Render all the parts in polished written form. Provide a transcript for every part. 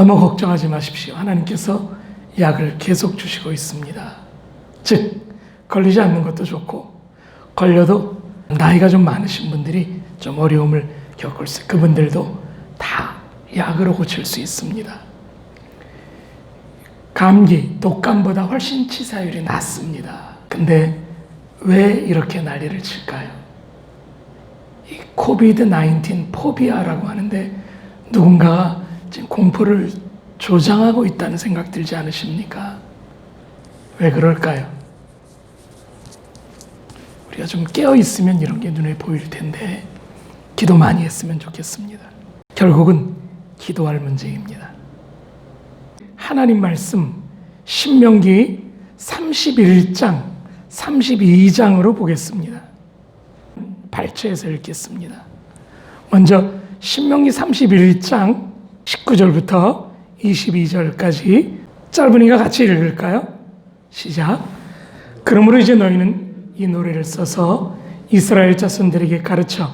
너무 걱정하지 마십시오. 하나님께서 약을 계속 주시고 있습니다. 즉 걸리지 않는 것도 좋고 걸려도 나이가 좀 많으신 분들이 좀 어려움을 겪을 수, 그분들도 다 약으로 고칠 수 있습니다. 감기, 독감보다 훨씬 치사율이 낮습니다. 근데 왜 이렇게 난리를 칠까요? 이 코비드-19 포비아라고 하는데 누군가가 지금 공포를 조장하고 있다는 생각 들지 않으십니까? 왜 그럴까요? 우리가 좀 깨어있으면 이런 게 눈에 보일 텐데 기도 많이 했으면 좋겠습니다. 결국은 기도할 문제입니다. 하나님 말씀 신명기 31장, 32장으로 보겠습니다. 8절에서 읽겠습니다. 먼저 신명기 31장 19절부터 22절까지 짧으니까 같이 읽을까요? 시작. 그러므로 이제 너희는 이 노래를 써서 이스라엘 자손들에게 가르쳐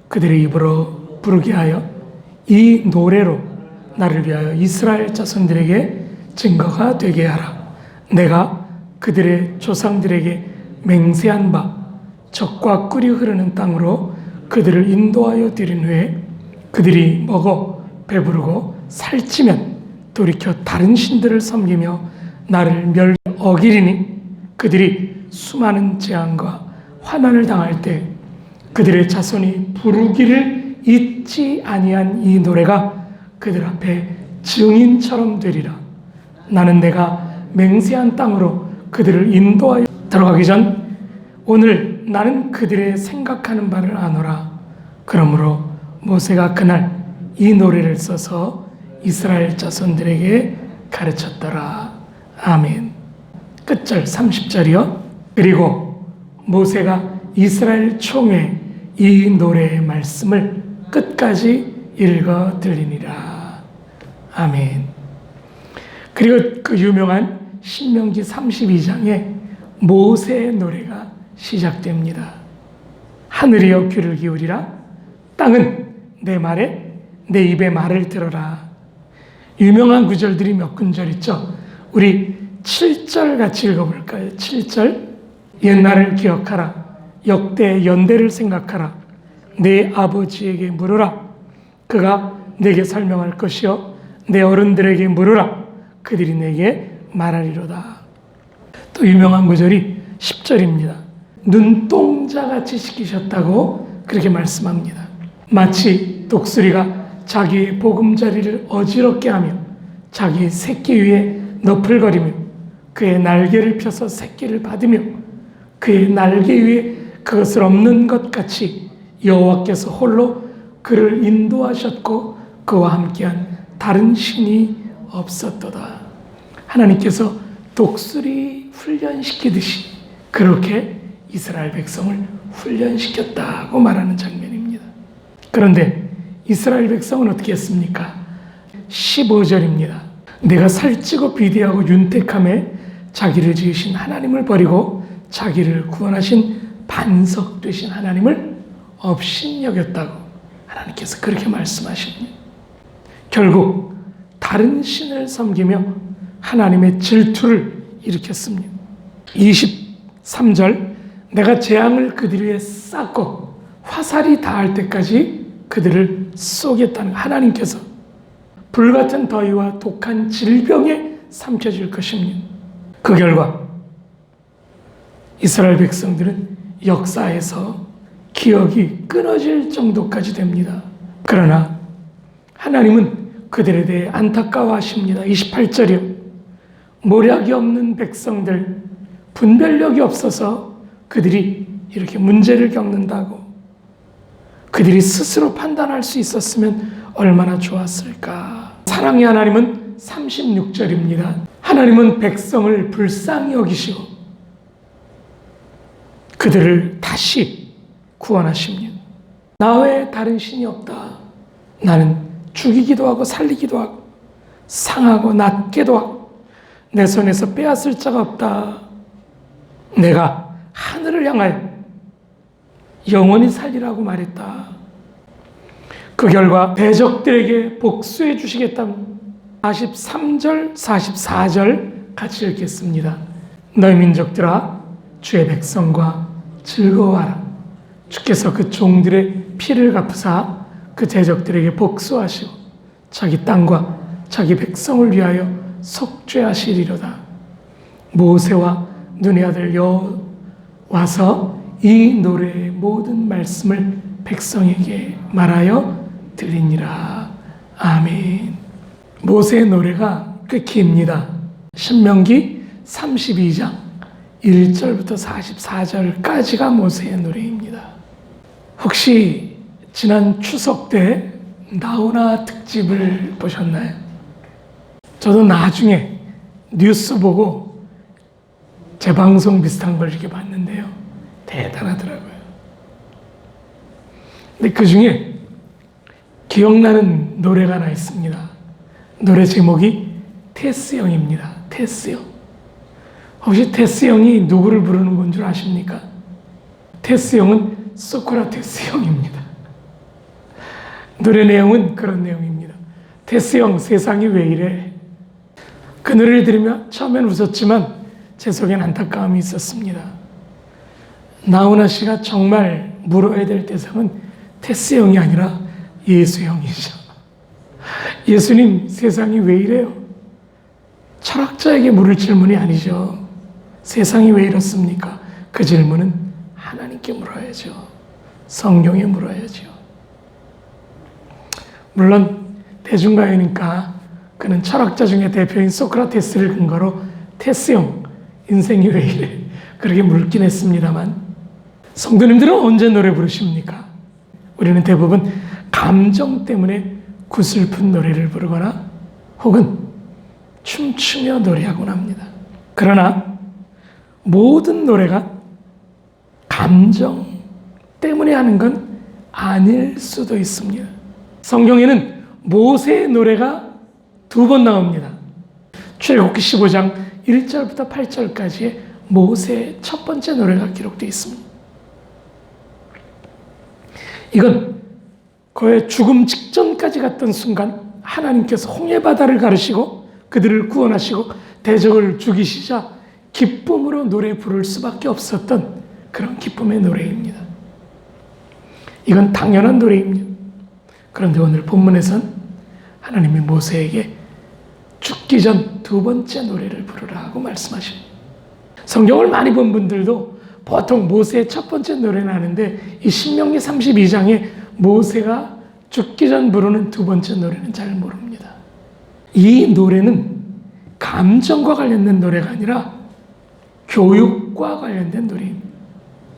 그들의 입으로 부르게 하여 이 노래로 나를 위하여 이스라엘 자손들에게 증거가 되게 하라. 내가 그들의 조상들에게 맹세한 바 젖과 꿀이 흐르는 땅으로 그들을 인도하여 들인 후에 그들이 먹어 배부르고 살찌면 돌이켜 다른 신들을 섬기며 나를 어기리니 그들이 수많은 재앙과 환난을 당할 때 그들의 자손이 부르기를 잊지 아니한 이 노래가 그들 앞에 증인처럼 되리라. 나는 내가 맹세한 땅으로 그들을 인도하여 들어가기 전 오늘 나는 그들의 생각하는 바를 아노라. 그러므로 모세가 그날 이 노래를 써서 이스라엘 자손들에게 가르쳤더라. 아멘. 끝절 30절이요. 그리고 모세가 이스라엘 총회 이 노래의 말씀을 끝까지 읽어 들리니라. 아멘. 그리고 그 유명한 신명기 32장에 모세의 노래가 시작됩니다. 하늘이여 귀를 기울이라. 땅은 내 말에 내 입의 말을 들어라. 유명한 구절들이 몇 군절 있죠. 우리 7절 같이 읽어볼까요? 7절. 옛날을 기억하라. 역대 연대를 생각하라. 내 아버지에게 물으라. 그가 내게 설명할 것이요 내 어른들에게 물으라. 그들이 내게 말하리로다. 또 유명한 구절이 10절입니다. 눈동자같이 시키셨다고 그렇게 말씀합니다. 마치 독수리가 자기의 보금자리를 어지럽게 하며 자기 새끼 위에 너풀거리며 그의 날개를 펴서 새끼를 받으며 그의 날개 위에 그것을 없는 것 같이 여호와께서 홀로 그를 인도하셨고 그와 함께한 다른 신이 없었도다. 하나님께서 독수리 훈련시키듯이 그렇게 이스라엘 백성을 훈련시켰다고 말하는 장면입니다. 그런데 이스라엘 백성은 어떻게 했습니까? 15절입니다. 내가 살찌고 비대하고 윤택함에 자기를 지으신 하나님을 버리고 자기를 구원하신 반석 되신 하나님을 업신여겼다고 하나님께서 그렇게 말씀하십니다. 결국 다른 신을 섬기며 하나님의 질투를 일으켰습니다. 23절 내가 재앙을 그들 위에 쌓고 화살이 닿을 때까지 그들을 쏘겠다는 하나님께서 불같은 더위와 독한 질병에 삼켜질 것입니다. 그 결과 이스라엘 백성들은 역사에서 기억이 끊어질 정도까지 됩니다. 그러나 하나님은 그들에 대해 안타까워하십니다. 28절이요. 모략이 없는 백성들, 분별력이 없어서 그들이 이렇게 문제를 겪는다고. 그들이 스스로 판단할 수 있었으면 얼마나 좋았을까. 사랑의 하나님은 36절입니다. 하나님은 백성을 불쌍히 여기시고 그들을 다시 구원하십니다. 나 외에 다른 신이 없다. 나는 죽이기도 하고 살리기도 하고 상하고 낫게도 하고 내 손에서 빼앗을 자가 없다. 내가 하늘을 향하여 영원히 살리라고 말했다. 그 결과 대적들에게 복수해 주시겠다. 43절, 44절 같이 읽겠습니다. 너희 민족들아 주의 백성과 즐거워하라. 주께서 그 종들의 피를 갚으사 그 대적들에게 복수하시고 자기 땅과 자기 백성을 위하여 속죄하시리로다. 모세와 눈의 아들 여호와서 이 노래의 모든 말씀을 백성에게 말하여 드리니라. 아멘. 모세의 노래가 꽤 깁니다. 신명기 32장 1절부터 44절까지가 모세의 노래입니다. 혹시 지난 추석 때 나훈아 특집을 보셨나요? 저도 나중에 뉴스 보고 재방송 비슷한 걸 이렇게 봤는데요. 대단하더라고요. 근데 그 중에 기억나는 노래가 하나 있습니다. 노래 제목이 테스형입니다. 테스형. 혹시 테스형이 누구를 부르는 건 줄 아십니까? 테스형은 소크라테스 형입니다. 노래 내용은 그런 내용입니다. 테스형, 세상이 왜 이래? 그 노래를 들으며 처음엔 웃었지만 제 속엔 안타까움이 있었습니다. 나훈아 씨가 정말 물어야 될 대상은 테스 형이 아니라 예수 형이죠. 예수님, 세상이 왜 이래요? 철학자에게 물을 질문이 아니죠. 세상이 왜 이렇습니까? 그 질문은 하나님께 물어야죠. 성경에 물어야죠. 물론 대중가요니까 그는 철학자 중에 대표인 소크라테스를 근거로 테스형, 인생이 왜 이래? 그렇게 묻긴 했습니다만, 성도님들은 언제 노래 부르십니까? 우리는 대부분 감정 때문에 구슬픈 노래를 부르거나 혹은 춤추며 노래하곤 합니다. 그러나 모든 노래가 감정 때문에 하는 건 아닐 수도 있습니다. 성경에는 모세의 노래가 2번 나옵니다. 출애굽기 15장 1절부터 8절까지의 모세의 첫 번째 노래가 기록되어 있습니다. 이건 그의 죽음 직전까지 갔던 순간 하나님께서 홍해바다를 가르시고 그들을 구원하시고 대적을 죽이시자 기쁨으로 노래 부를 수밖에 없었던 그런 기쁨의 노래입니다. 이건 당연한 노래입니다. 그런데 오늘 본문에선 하나님이 모세에게 죽기 전 2번째 노래를 부르라고 말씀하십니다. 성경을 많이 본 분들도 보통 모세의 첫 번째 노래는 아는데 이 신명기 32장에 모세가 죽기 전 부르는 2번째 노래는 잘 모릅니다. 이 노래는 감정과 관련된 노래가 아니라 교육과 관련된 노래입니다.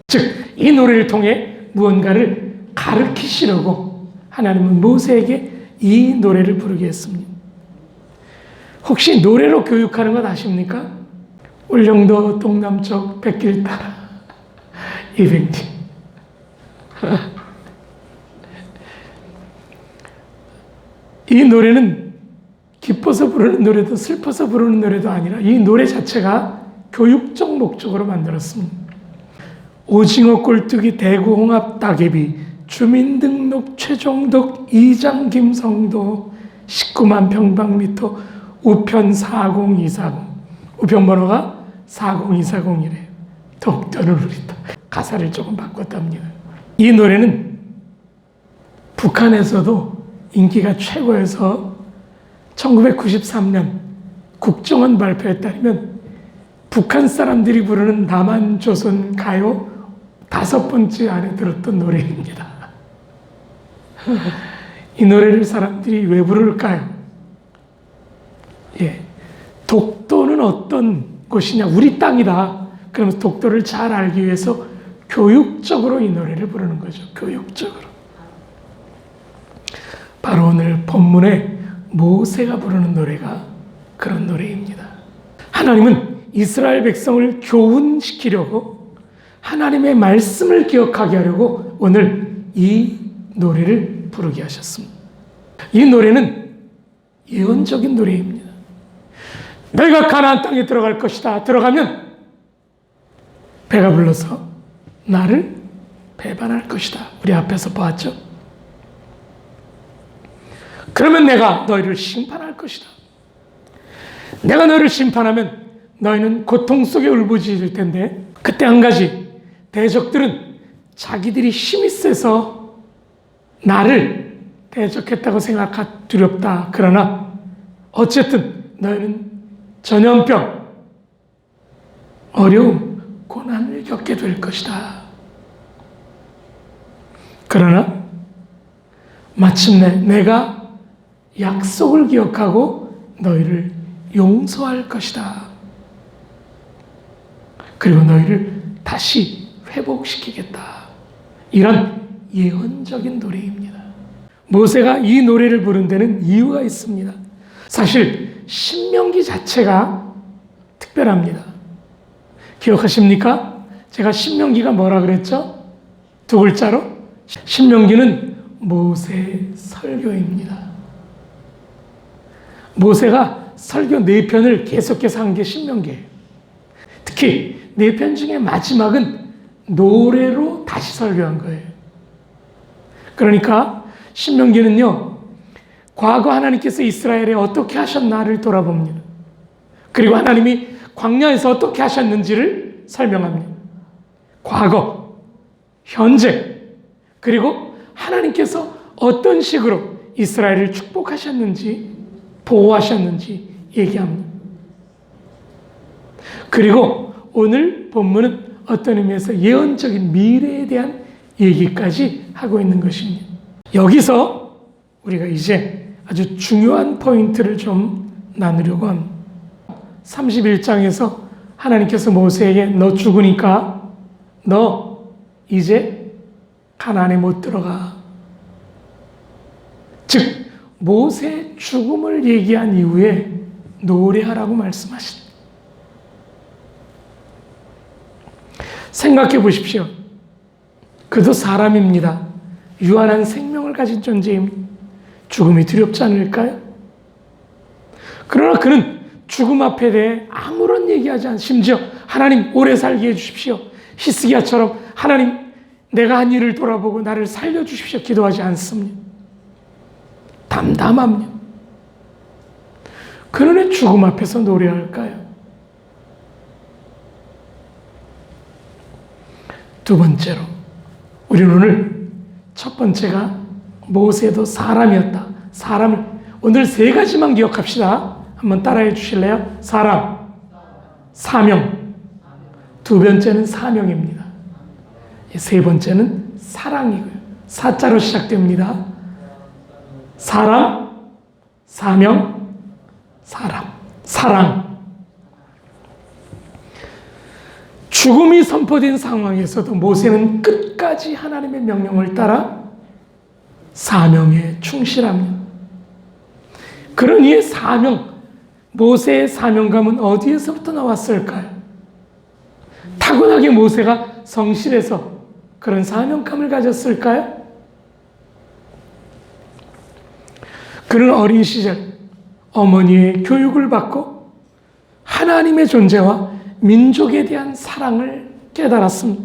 즉, 이 노래를 통해 무언가를 가르치시려고 하나님은 모세에게 이 노래를 부르게 했습니다. 혹시 노래로 교육하는 것 아십니까? 울릉도 동남쪽 백길 따라 200리. 이 노래는 기뻐서 부르는 노래도 슬퍼서 부르는 노래도 아니라 이 노래 자체가 교육적 목적으로 만들었습니다. 오징어 꼴뚜기 대구 홍합 따개비 주민등록 최종덕 이장 김성도 19만 평방미터 우편 40240 우편 번호가 40240이래요. 독도는 우리다. 가사를 조금 바꿨답니다. 이 노래는 북한에서도 인기가 최고여서 1993년 국정원 발표에 따르면 북한 사람들이 부르는 남한조선 가요 5번째 안에 들었던 노래입니다. 이 노래를 사람들이 왜 부를까요? 독도는 어떤 곳이냐? 우리 땅이다. 그러면서 독도를 잘 알기 위해서 교육적으로 이 노래를 부르는 거죠. 교육적으로. 바로 오늘 본문에 모세가 부르는 노래가 그런 노래입니다. 하나님은 이스라엘 백성을 교훈시키려고 하나님의 말씀을 기억하게 하려고 오늘 이 노래를 부르게 하셨습니다. 이 노래는 예언적인 노래입니다. 내가 가나안 땅에 들어갈 것이다. 들어가면 배가 불러서 나를 배반할 것이다. 우리 앞에서 보았죠. 그러면 내가 너희를 심판할 것이다. 내가 너를 심판하면 너희는 고통 속에 울부짖을 텐데, 그때 한 가지, 대적들은 자기들이 힘이 세서 나를 대적했다고 생각하 두렵다. 그러나 어쨌든 너희는 전염병, 어려움, 고난을 겪게 될 것이다. 그러나 마침내 내가 약속을 기억하고 너희를 용서할 것이다. 그리고 너희를 다시 회복시키겠다. 이런 예언적인 노래입니다. 모세가 이 노래를 부른 데는 이유가 있습니다. 사실 신명기 자체가 특별합니다. 기억하십니까? 제가 신명기가 뭐라 그랬죠? 두 글자로? 신명기는 모세 설교입니다. 모세가 설교 4편을 계속해서 한 게 신명기예요. 특히 4편 중에 마지막은 노래로 다시 설교한 거예요. 그러니까 신명기는요, 과거 하나님께서 이스라엘에 어떻게 하셨나를 돌아봅니다. 그리고 하나님이 광야에서 어떻게 하셨는지를 설명합니다. 과거, 현재, 그리고 하나님께서 어떤 식으로 이스라엘을 축복하셨는지, 보호하셨는지 얘기합니다. 그리고 오늘 본문은 어떤 의미에서 예언적인 미래에 대한 얘기까지 하고 있는 것입니다. 여기서 우리가 이제 아주 중요한 포인트를 좀 나누려고 합니다. 31장에서 하나님께서 모세에게 너 죽으니까 너 이제 가나안에 못 들어가. 즉 모세의 죽음을 얘기한 이후에 노래하라고 말씀하십니다. 생각해 보십시오. 그도 사람입니다. 유한한 생명을 가진 존재입니다. 죽음이 두렵지 않을까요? 그러나 그는 죽음 앞에 대해 아무런 얘기하지 않고, 심지어 하나님 오래 살게 해주십시오, 히스기야처럼 하나님 내가 한 일을 돌아보고 나를 살려주십시오 기도하지 않습니다. 담담합니다. 그는 왜 죽음 앞에서 노래할까요? 두 번째로 우리는 오늘 첫 번째가 모세도 사람이었다. 사람을 오늘 3가지만 기억합시다. 한번 따라해 주실래요? 사람, 사명. 두 번째는 사명입니다. 세 번째는 사랑이고요. 사자로 시작됩니다. 사람, 사명, 사람, 사랑. 죽음이 선포된 상황에서도 모세는 끝까지 하나님의 명령을 따라 사명에 충실합니다. 그런 이의 사명, 모세의 사명감은 어디에서부터 나왔을까요? 타고나게 모세가 성실해서 그런 사명감을 가졌을까요? 그는 어린 시절 어머니의 교육을 받고 하나님의 존재와 민족에 대한 사랑을 깨달았습니다.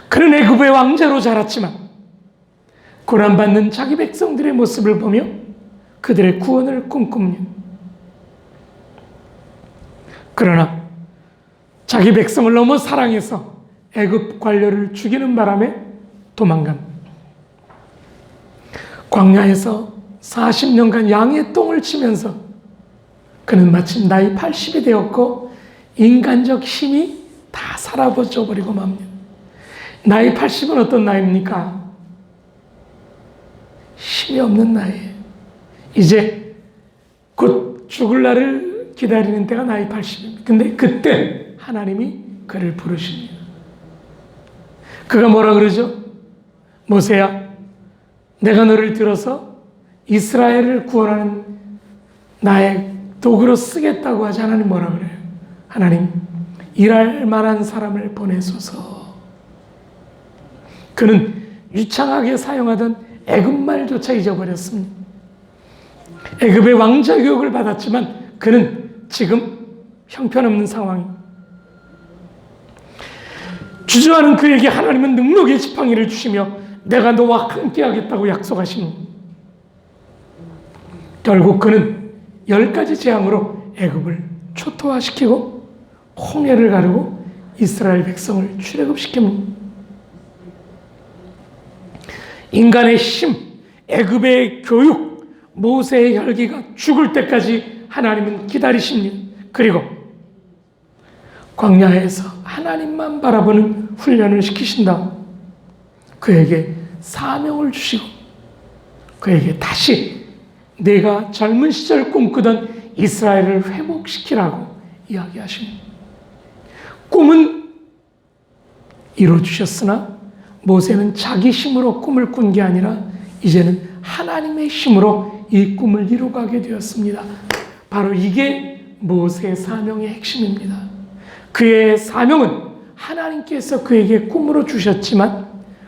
그는 애굽의 왕자로 자랐지만 고난받는 자기 백성들의 모습을 보며 그들의 구원을 꿈꿉니다. 그러나 자기 백성을 너무 사랑해서 애굽 관료를 죽이는 바람에 도망갑니다. 광야에서 40년간 양의 똥을 치면서 그는 마침 나이 80이 되었고 인간적 힘이 다 사라져 버리고 맙니다. 나이 80은 어떤 나이입니까? 힘이 없는 나이예요. 이제 곧 죽을 날을 기다리는 때가 나이 80입니다. 근데 그때 하나님이 그를 부르십니다. 그가 뭐라 그러죠? 모세야, 내가 너를 들어서 이스라엘을 구원하는 나의 도구로 쓰겠다고 하지. 하나님 뭐라 그래요? 하나님, 일할 만한 사람을 보내소서. 그는 유창하게 사용하던 애굽말조차 잊어버렸습니다. 애굽의 왕자 교육을 받았지만 그는 지금 형편없는 상황입니다. 주저하는 그에게 하나님은 능력의 지팡이를 주시며 내가 너와 함께 하겠다고 약속하십니다. 결국 그는 10가지 재앙으로 애굽을 초토화시키고 홍해를 가르고 이스라엘 백성을 출애굽시킵니다. 인간의 힘, 애굽의 교육, 모세의 혈기가 죽을 때까지 하나님은 기다리십니다. 그리고 광야에서 하나님만 바라보는 훈련을 시키신다. 그에게 사명을 주시고 그에게 다시 내가 젊은 시절 꿈꾸던 이스라엘을 회복시키라고 이야기하십니다. 꿈은 이루어주셨으나 모세는 자기 힘으로 꿈을 꾼 게 아니라 이제는 하나님의 힘으로 이 꿈을 이루어가게 되었습니다. 바로 이게 모세의 사명의 핵심입니다. 그의 사명은 하나님께서 그에게 꿈으로 주셨지만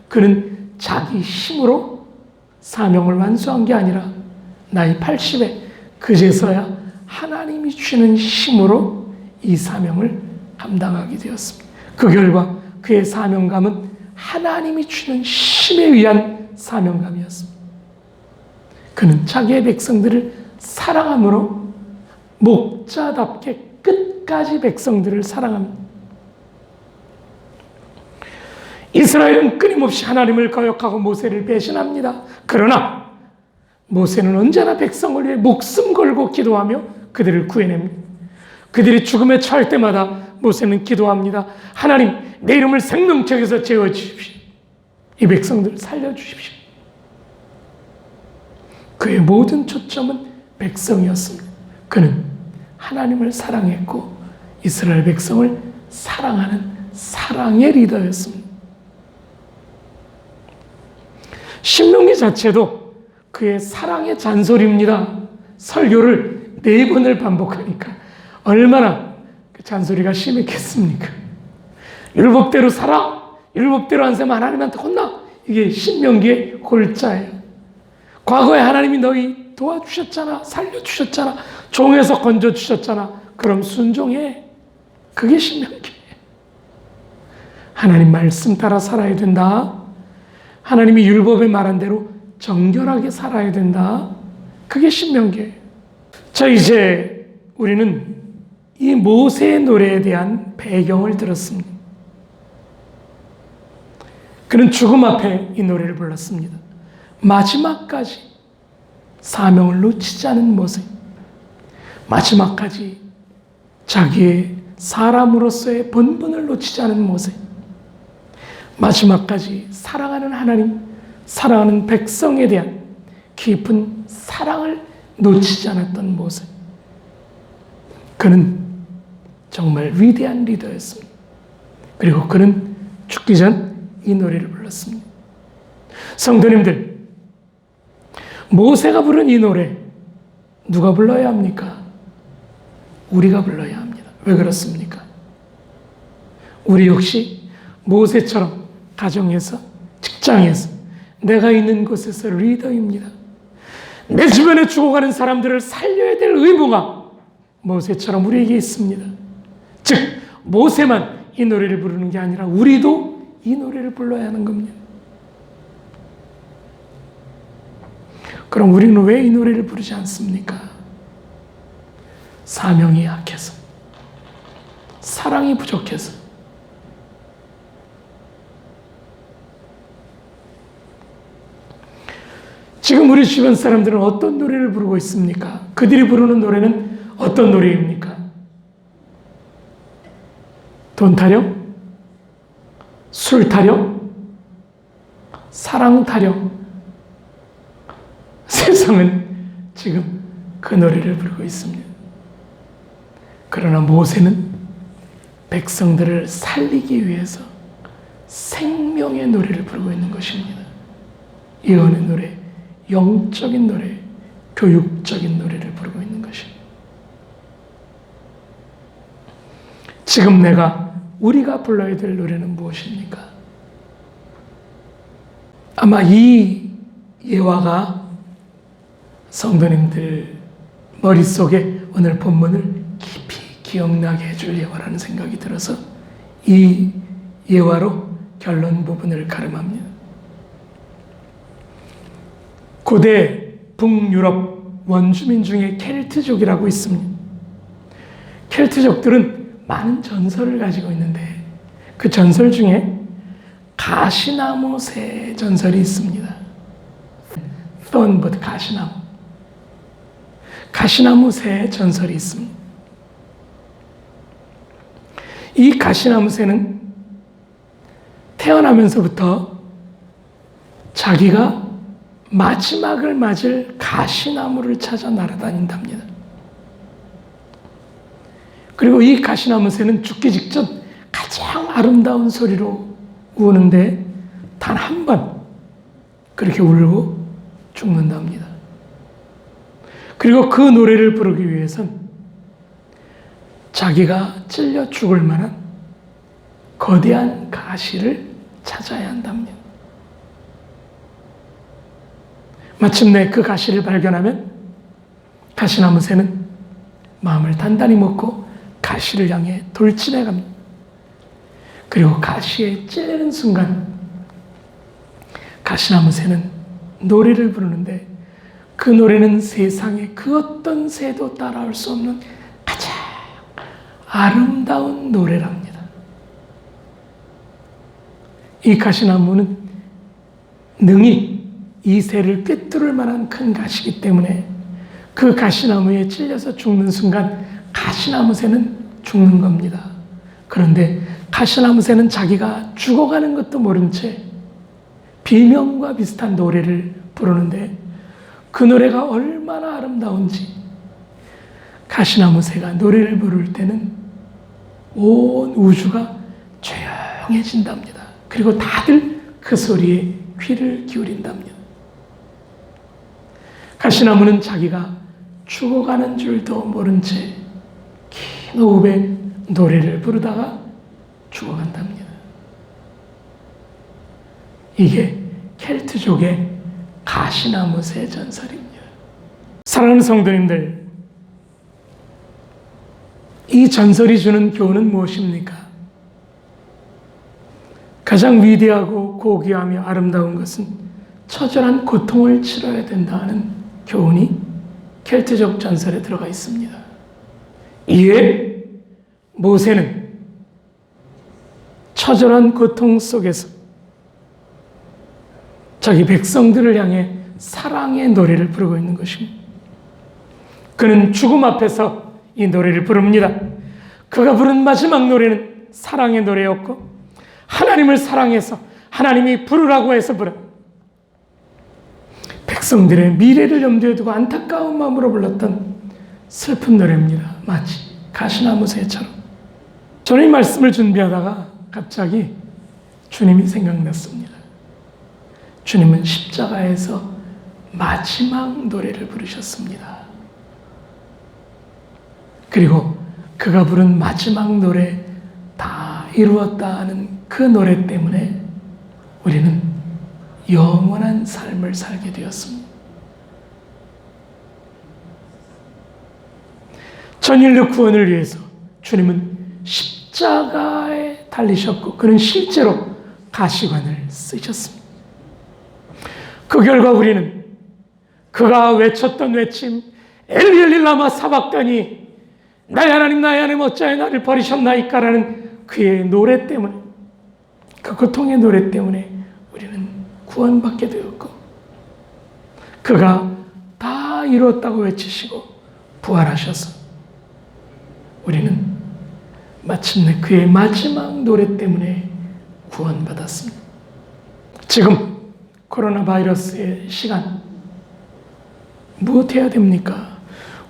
그는 자기 힘으로 사명을 완수한 게 아니라 나이 80에 그제서야 하나님이 주시는 힘으로 이 사명을 감당하게 되었습니다. 그 결과 그의 사명감은 하나님이 주는 힘에 의한 사명감이었습니다. 그는 자기의 백성들을 사랑함으로 목자답게 끝까지 백성들을 사랑합니다. 이스라엘은 끊임없이 하나님을 거역하고 모세를 배신합니다. 그러나 모세는 언제나 백성을 위해 목숨 걸고 기도하며 그들을 구해냅니다. 그들이 죽음에 처할 때마다 모세는 기도합니다. 하나님, 내 이름을 생명책에서 지워주십시오. 이 백성들을 살려주십시오. 그의 모든 초점은 백성이었습니다. 그는 하나님을 사랑했고 이스라엘 백성을 사랑하는 사랑의 리더였습니다. 신명기 자체도 그의 사랑의 잔소리입니다. 설교를 4번을 반복하니까 얼마나 그 잔소리가 심했겠습니까? 율법대로 살아, 율법대로 안 살면 하나님한테 혼나. 이게 신명기의 골자예요. 과거에 하나님이 너희 도와주셨잖아, 살려주셨잖아, 종에서 건져주셨잖아. 그럼 순종해. 그게 신명기예요. 하나님 말씀 따라 살아야 된다. 하나님이 율법에 말한 대로 정결하게 살아야 된다. 그게 신명기예요. 자, 이제 우리는 이 모세의 노래에 대한 배경을 들었습니다. 그는 죽음 앞에 이 노래를 불렀습니다. 마지막까지 사명을 놓치지 않은 모세, 마지막까지 자기의 사람으로서의 본분을 놓치지 않은 모세, 마지막까지 사랑하는 하나님, 사랑하는 백성에 대한 깊은 사랑을 놓치지 않았던 모세. 그는 정말 위대한 리더였습니다. 그리고 그는 죽기 전 이 노래를 불렀습니다. 성도님들, 모세가 부른 이 노래 누가 불러야 합니까? 우리가 불러야 합니다. 왜 그렇습니까? 우리 역시 모세처럼 가정에서, 직장에서, 내가 있는 곳에서 리더입니다. 내 주변에 죽어가는 사람들을 살려야 될 의무가 모세처럼 우리에게 있습니다. 즉, 모세만 이 노래를 부르는 게 아니라 우리도 이 노래를 불러야 하는 겁니다. 그럼 우리는 왜 이 노래를 부르지 않습니까? 사명이 약해서, 사랑이 부족해서. 지금 우리 주변 사람들은 어떤 노래를 부르고 있습니까? 그들이 부르는 노래는 어떤 노래입니까? 돈 타령? 술 타령? 사랑 타령? 세상은 지금 그 노래를 부르고 있습니다. 그러나 모세는 백성들을 살리기 위해서 생명의 노래를 부르고 있는 것입니다. 예언의 노래, 영적인 노래, 교육적인 노래를 부르고 있는 것입니다. 지금 우리가 불러야 될 노래는 무엇입니까? 아마 이 예화가 성도님들 머릿속에 오늘 본문을 깊이 기억나게 해줄 예화라는 생각이 들어서 이 예화로 결론 부분을 가름합니다. 고대 북유럽 원주민 중에 켈트족이라고 있습니다. 켈트족들은 많은 전설을 가지고 있는데 그 전설 중에 가시나무 새 전설이 있습니다. thornwood, 가시나무 새 전설이 있습니다. 이 가시나무 새는 태어나면서부터 자기가 마지막을 맞을 가시나무를 찾아 날아다닌답니다. 그리고 이 가시나무 새는 죽기 직전 가장 아름다운 소리로 우는데 단 한 번 그렇게 울고 죽는답니다. 그리고 그 노래를 부르기 위해선 자기가 찔려 죽을 만한 거대한 가시를 찾아야 한답니다. 마침내 그 가시를 발견하면 가시나무 새는 마음을 단단히 먹고 가시를 향해 돌진해 갑니다. 그리고 가시에 찔리는 순간 가시나무 새는 노래를 부르는데 그 노래는 세상에 그 어떤 새도 따라올 수 없는 가장 아름다운 노래랍니다. 이 가시나무는 능히 이 새를 꿰뚫을 만한 큰 가시이기 때문에 그 가시나무에 찔려서 죽는 순간 가시나무 새는 죽는 겁니다. 그런데 가시나무 새는 자기가 죽어가는 것도 모른 채 비명과 비슷한 노래를 부르는데 그 노래가 얼마나 아름다운지 가시나무 새가 노래를 부를 때는 온 우주가 조용해진답니다. 그리고 다들 그 소리에 귀를 기울인답니다. 가시나무는 자기가 죽어가는 줄도 모른 채 긴 호흡에 노래를 부르다가 죽어간답니다. 이게 켈트족의 가시나무 새 전설입니다. 사랑하는 성도님들, 이 전설이 주는 교훈은 무엇입니까? 가장 위대하고 고귀하며 아름다운 것은 처절한 고통을 치러야 된다는 교훈이 켈트족 전설에 들어가 있습니다. 이에 모세는 처절한 고통 속에서 자기 백성들을 향해 사랑의 노래를 부르고 있는 것입니다. 그는 죽음 앞에서 이 노래를 부릅니다. 그가 부른 마지막 노래는 사랑의 노래였고 하나님을 사랑해서 하나님이 부르라고 해서 부른 백성들의 미래를 염두에 두고 안타까운 마음으로 불렀던 슬픈 노래입니다. 마치 가시나무 새처럼. 저는 이 말씀을 준비하다가 갑자기 주님이 생각났습니다. 주님은 십자가에서 마지막 노래를 부르셨습니다. 그리고 그가 부른 마지막 노래 다 이루었다 하는 그 노래 때문에 우리는 영원한 삶을 살게 되었습니다. 전인류 구원을 위해서 주님은 십자가에 달리셨고 그는 실제로 가시관을 쓰셨습니다. 그 결과 우리는 그가 외쳤던 외침 엘리 엘리 라마 사박다니 나의 하나님 어찌하여 나를 버리셨나이까라는 그의 노래 때문에 그 고통의 노래 때문에 우리는 구원받게 되었고 그가 다 이루었다고 외치시고 부활하셔서 우리는 마침내 그의 마지막 노래 때문에 구원받았습니다. 지금 코로나 바이러스의 시간 무엇해야 됩니까?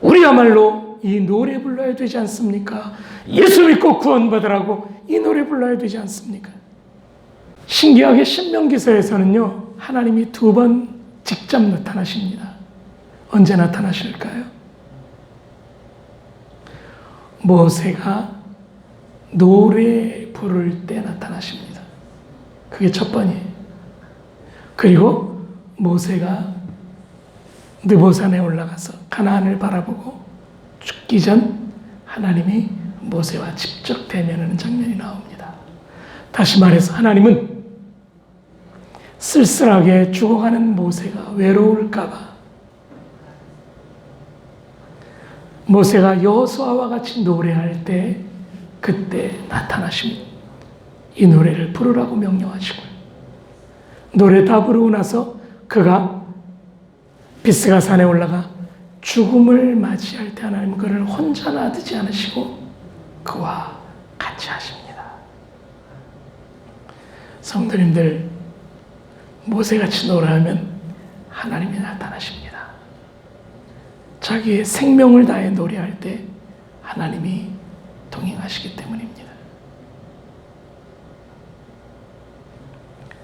우리야말로 이 노래 불러야 되지 않습니까? 예수 믿고 구원받으라고 이 노래 불러야 되지 않습니까? 신기하게 신명기서에서는요 하나님이 2번 직접 나타나십니다. 언제 나타나실까요? 모세가 노래 부를 때 나타나십니다. 그게 첫 번이에요. 그리고 모세가 느보산에 올라가서 가나안을 바라보고 죽기 전 하나님이 모세와 직접 대면하는 장면이 나옵니다. 다시 말해서 하나님은 쓸쓸하게 죽어가는 모세가 외로울까 봐 모세가 여호수아와 같이 노래할 때 그때 나타나신 이 노래를 부르라고 명령하시고요. 노래 다 부르고 나서 그가 비스가 산에 올라가 죽음을 맞이할 때 하나님은 그를 혼자 놔두지 않으시고 그와 같이 하십니다. 성도님들, 모세같이 노래하면 하나님이 나타나십니다. 자기의 생명을 다해 노래할 때 하나님이 동행하시기 때문입니다.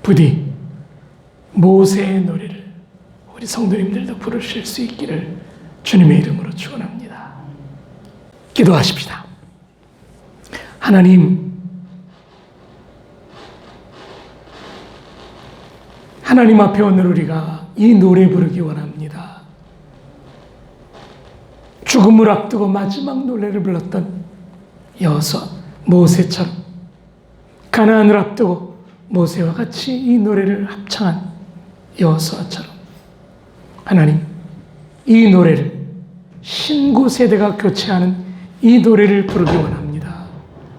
부디 모세의 노래를 우리 성도님들도 부르실 수 있기를 주님의 이름으로 축원합니다. 기도하십시다. 하나님 앞에 오늘 우리가 이 노래 부르기 원합니다. 죽음을 앞두고 마지막 노래를 불렀던 여호수아, 모세처럼 가나안을 앞두고 모세와 같이 이 노래를 합창한 여호수아처럼 하나님, 이 노래를 신구 세대가 교체하는 이 노래를 부르기 원합니다.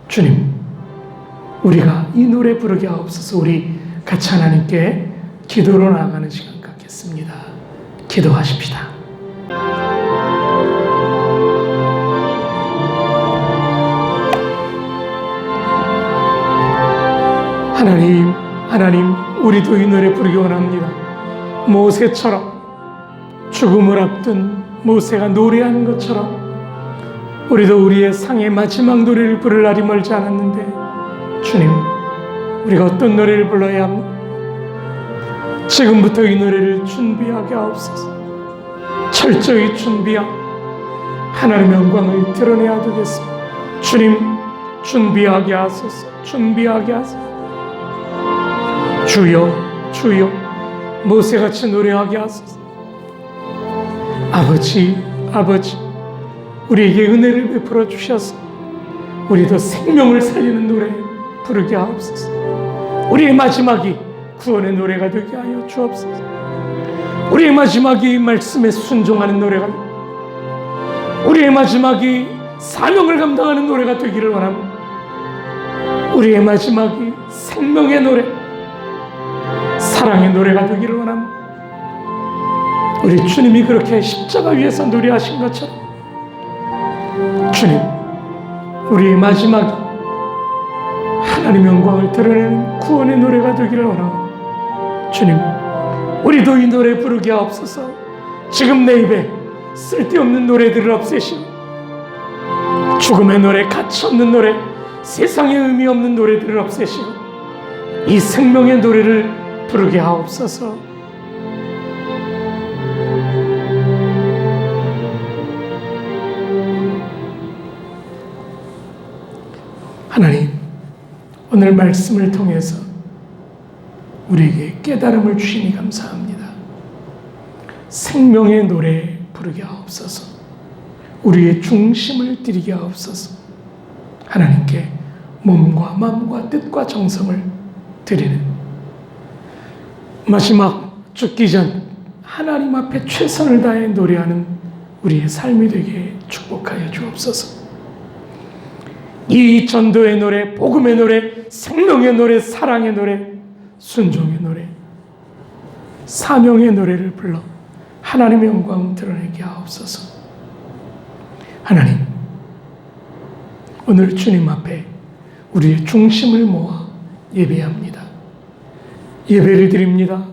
주님, 우리가 이 노래 부르게 하옵소서. 우리 같이 하나님께 기도로 나아가는 시간 갖겠습니다. 기도하십시다. 하나님, 우리도 이 노래 부르기 원합니다. 모세처럼 죽음을 앞둔 모세가 노래하는 것처럼 우리도 우리의 상의 마지막 노래를 부를 날이 멀지 않았는데 주님, 우리가 어떤 노래를 불러야 합니까? 지금부터 이 노래를 준비하게 하옵소서. 철저히 준비하고 하나님의 영광을 드러내야 되겠습니다. 주님, 준비하게 하소서. 준비하게 하소서. 주여, 주여, 모세같이 노래하게 하소서. 아버지, 우리에게 은혜를 베풀어 주셔서 우리도 생명을 살리는 노래 부르게 하옵소서. 우리의 마지막이 구원의 노래가 되게 하여 주옵소서. 우리의 마지막이 말씀에 순종하는 노래가, 우리의 마지막이 사명을 감당하는 노래가 되기를 원합니다. 우리의 마지막이 생명의 노래, 사랑의 노래가 되기를 원합니다. 우리 주님이 그렇게 십자가 위에서 노래하신 것처럼 주님, 우리의 마지막이 하나님의 영광을 드러내는 구원의 노래가 되기를 원합니다. 주님, 우리도 이 노래 부르게 하옵소서. 지금 내 입에 쓸데없는 노래들을 없애시고 죽음의 노래, 가치없는 노래, 세상에 의미 없는 노래들을 없애시고 이 생명의 노래를 부르게 하옵소서. 하나님, 오늘 말씀을 통해서 우리에게 깨달음을 주시니 감사합니다. 생명의 노래 부르게 하옵소서. 우리의 중심을 드리게 하옵소서. 하나님께 몸과 마음과 뜻과 정성을 드리는 마지막 죽기 전 하나님 앞에 최선을 다해 노래하는 우리의 삶이 되게 축복하여 주옵소서. 이 전도의 노래, 복음의 노래, 생명의 노래, 사랑의 노래, 순종의 노래, 사명의 노래를 불러 하나님의 영광 드러내게 하옵소서. 하나님, 오늘 주님 앞에 우리의 중심을 모아 예배합니다. 예배를 드립니다.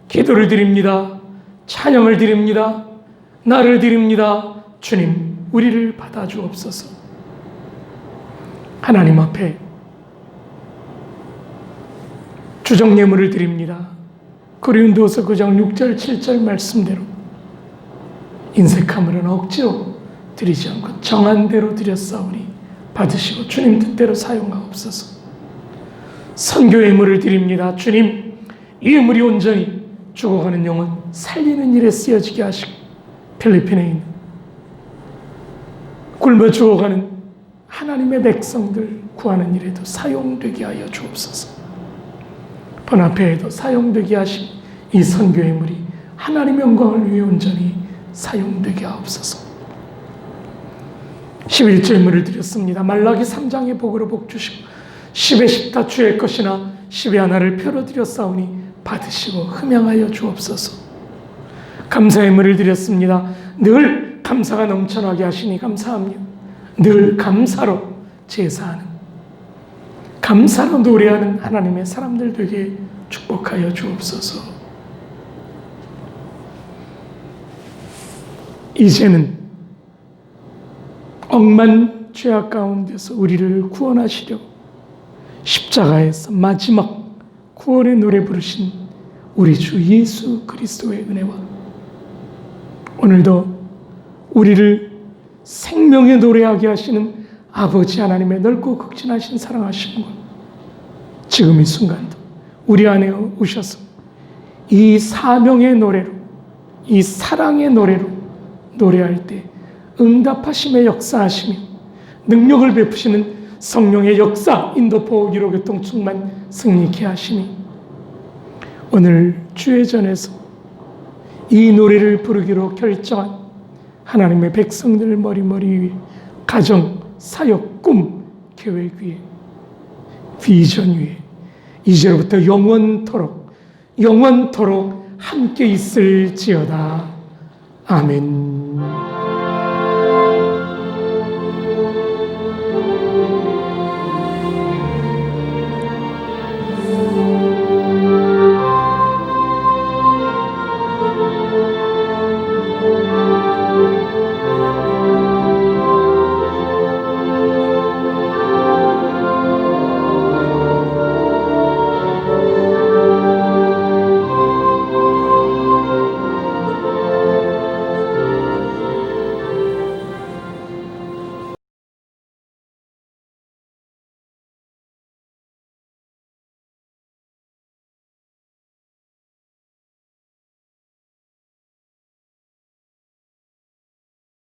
기도를 드립니다. 찬양을 드립니다. 나를 드립니다. 주님, 우리를 받아주옵소서. 하나님 앞에 주정예물을 드립니다. 고린도서 9장 6절 7절 말씀대로 인색함으로는 억지로 드리지 않고 정한 대로 드렸사오니 받으시고 주님 뜻대로 사용하옵소서. 선교예물을 드립니다. 주님, 이 예물이 온전히 죽어가는 영혼 살리는 일에 쓰여지게 하시고 필리핀에 있는 굶어 죽어가는 하나님의 백성들 구하는 일에도 사용되게 하여 주옵소서. 번화회에도 사용되게 하신 이 선교예물이 하나님의 영광을 위해 온전히 사용되게 하옵소서. 11절물을 드렸습니다. 말라기 3장의 복으로 복 주시고 10의 10 다 주의 것이나 10의 하나를 표로 드렸사오니 받으시고 흠양하여 주옵소서. 감사의 물을 드렸습니다. 늘 감사가 넘쳐나게 하시니 감사합니다. 늘 감사로 제사하는, 감사로 노래하는 하나님의 사람들 되게 축복하여 주옵소서. 이제는 억만 죄악 가운데서 우리를 구원하시려 십자가에서 마지막 구원의 노래 부르신 우리 주 예수 그리스도의 은혜와 오늘도 우리를 생명의 노래하게 하시는 아버지 하나님의 넓고 극진하신 사랑하심과 지금 이 순간도 우리 안에 오셔서 이 사명의 노래로, 이 사랑의 노래로 노래할 때 응답하심의 역사하시며 능력을 베푸시는 성령의 역사, 인도, 보호, 기록, 교통, 충만 승리케 하시니 오늘 주의 전에서 이 노래를 부르기로 결정한 하나님의 백성들 머리머리 위에 가정, 사역, 꿈, 계획 위에 비전 위에 이제로부터 영원토록 함께 있을지어다. 아멘.